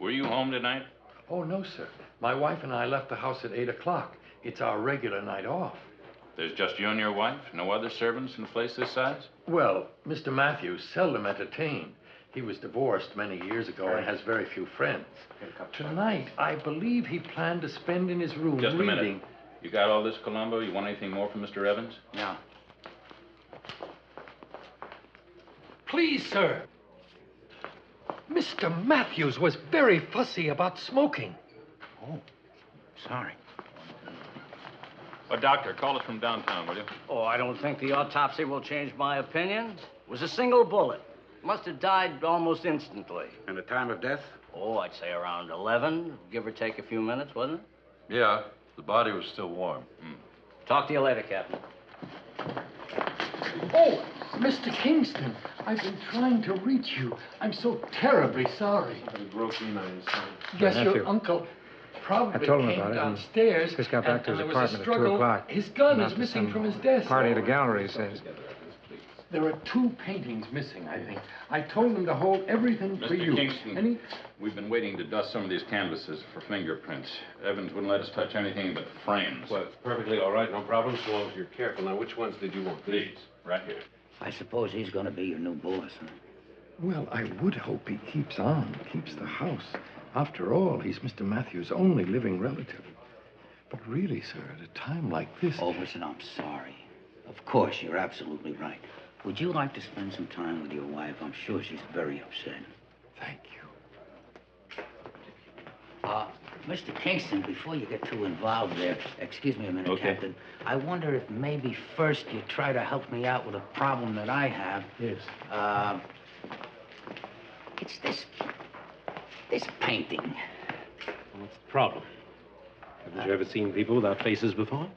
Were you home tonight? Oh, no, sir. My wife and I left the house at 8 o'clock. It's our regular night off. There's just you and your wife? No other servants in a place this size? Well, Mr. Matthews seldom entertained. He was divorced many years ago and has very few friends. Tonight, I believe he planned to spend in his room Just a reading. minute. You got all this, Columbo? You want anything more from Mr. Evans? No. Please, sir. Mr. Matthews was very fussy about smoking. Oh, sorry. Doctor, call us from downtown, will you? Oh, I don't think the autopsy will change my opinion. It was a single bullet. Must have died almost instantly. And the time of death? Oh, I'd say around 11, give or take a few minutes, wasn't it? Yeah, the body was still warm. Talk to you later, Captain. Oh, Mr. Kingston, I've been trying to reach you. I'm so terribly sorry. It broke in on his son. Yes, nephew. your uncle probably I told him came about it. downstairs. He just got back to his and there was a apartment at 2 struggle. o'clock. His gun Went is out to missing some from his desk. Party at a gallery, he says. There are 2 paintings missing, I think. I told him to hold everything for you. Mr. Kingston, we've been waiting to dust some of these canvases for fingerprints. Evans wouldn't let us touch anything but the frames. Well, it's perfectly all right, no problem, so long as you're careful. Now, which ones did you want? These, right here. I suppose he's going to be your new boss, huh? Well, I would hope he keeps on, keeps the house. After all, he's Mr. Matthews' only living relative. But really, sir, at a time like this... Oh, listen, I'm sorry. Of course, you're absolutely right. Would you like to spend some time with your wife? I'm sure she's very upset. Thank you. Mr. Kingston, before you get too involved there, excuse me a minute, Okay. Captain. I wonder if maybe first you try to help me out with a problem that I have. Yes. It's this painting. What's the problem? Haven't you ever seen people without faces before?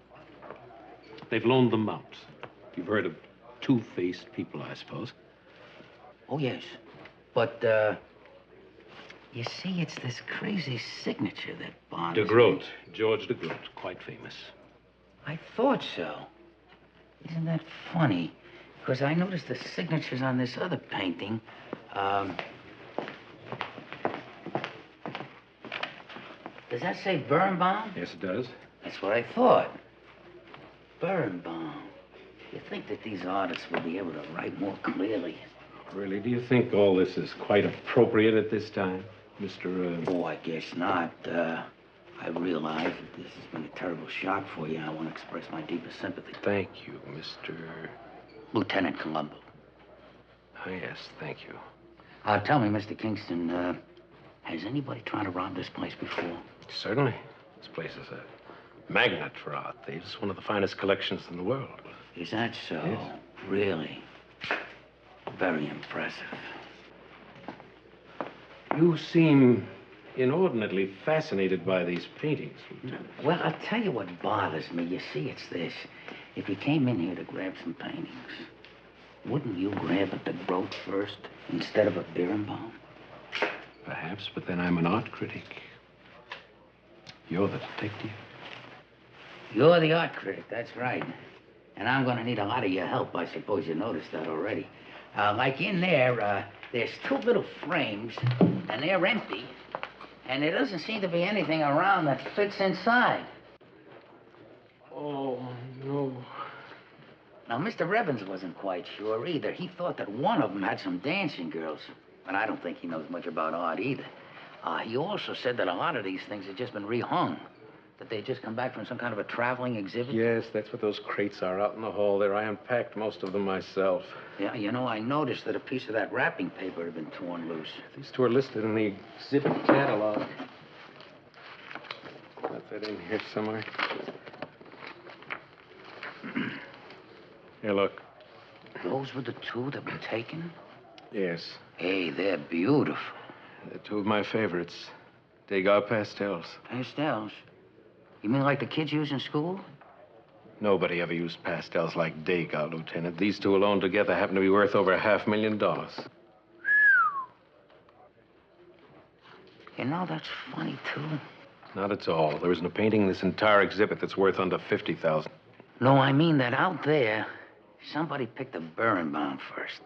They've loaned them out. You've heard of two-faced people, I suppose. Oh, yes. But, you see, it's this crazy signature that bothers De Groot. George De Groot. Quite famous. I thought so. Isn't that funny? Because I noticed the signatures on this other painting. Does that say Birnbaum? Yes, it does. That's what I thought. Birnbaum. You think that these artists will be able to write more clearly? Really, do you think all this is quite appropriate at this time, Mr. Oh, I guess not. I realize that this has been a terrible shock for you, and I want to express my deepest sympathy. Thank you, Mr. Lieutenant Columbo. Oh, yes, thank you. Tell me, Mr. Kingston, has anybody tried to rob this place before? Certainly. This place is a magnet for art thieves, one of the finest collections in the world. Is that so? Yes. Really? Very impressive. You seem inordinately fascinated by these paintings, Lieutenant. Well, I'll tell you what bothers me. You see, it's this. If you came in here to grab some paintings, wouldn't you grab a De Groot first instead of a Birnbaum? Perhaps, but then I'm an art critic. You're the detective. You're the art critic, that's right. And I'm going to need a lot of your help. I suppose you noticed that already. Like in there, there's 2 little frames, and they're empty. And there doesn't seem to be anything around that fits inside. Oh, no. Now, Mr. Evans wasn't quite sure either. He thought that one of them had some dancing girls. And I don't think he knows much about art either. He also said that a lot of these things had just been rehung. That they had just come back from some kind of a traveling exhibit. Yes, that's what those crates are out in the hall there. I unpacked most of them myself. Yeah, you know, I noticed that a piece of that wrapping paper had been torn loose. These 2 are listed in the exhibit catalog. Got that in here somewhere. Here, look. Those were the 2 that were taken? Yes. Hey, they're beautiful. They're 2 of my favorites. Degas pastels. Pastels? You mean like the kids use in school? Nobody ever used pastels like Degas, Lieutenant. These 2 alone together happen to be worth over $500,000. You know, that's funny, too. Not at all. There isn't a painting in this entire exhibit that's worth under $50,000. No, I mean that out there, somebody picked a Birnbaum first.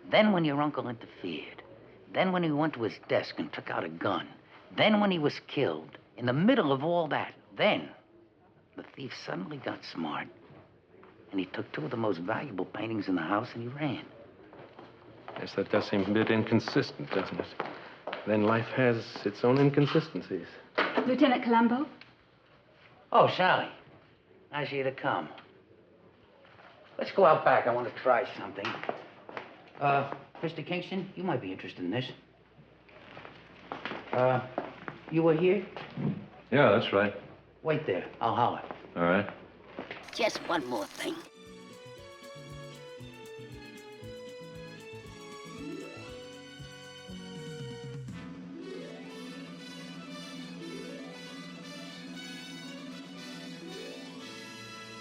Then when your uncle interfered. Then when he went to his desk and took out a gun. Then when he was killed, in the middle of all that, then the thief suddenly got smart, and he took two of the most valuable paintings in the house and he ran. Yes, that does seem a bit inconsistent, doesn't it? Then life has its own inconsistencies. Lieutenant Columbo? Oh, Sally. Nice of you to come. Let's go out back. I want to try something. Mr. Kingston, you might be interested in this. You were here? Yeah, that's right. Wait there. I'll holler. All right. Just one more thing.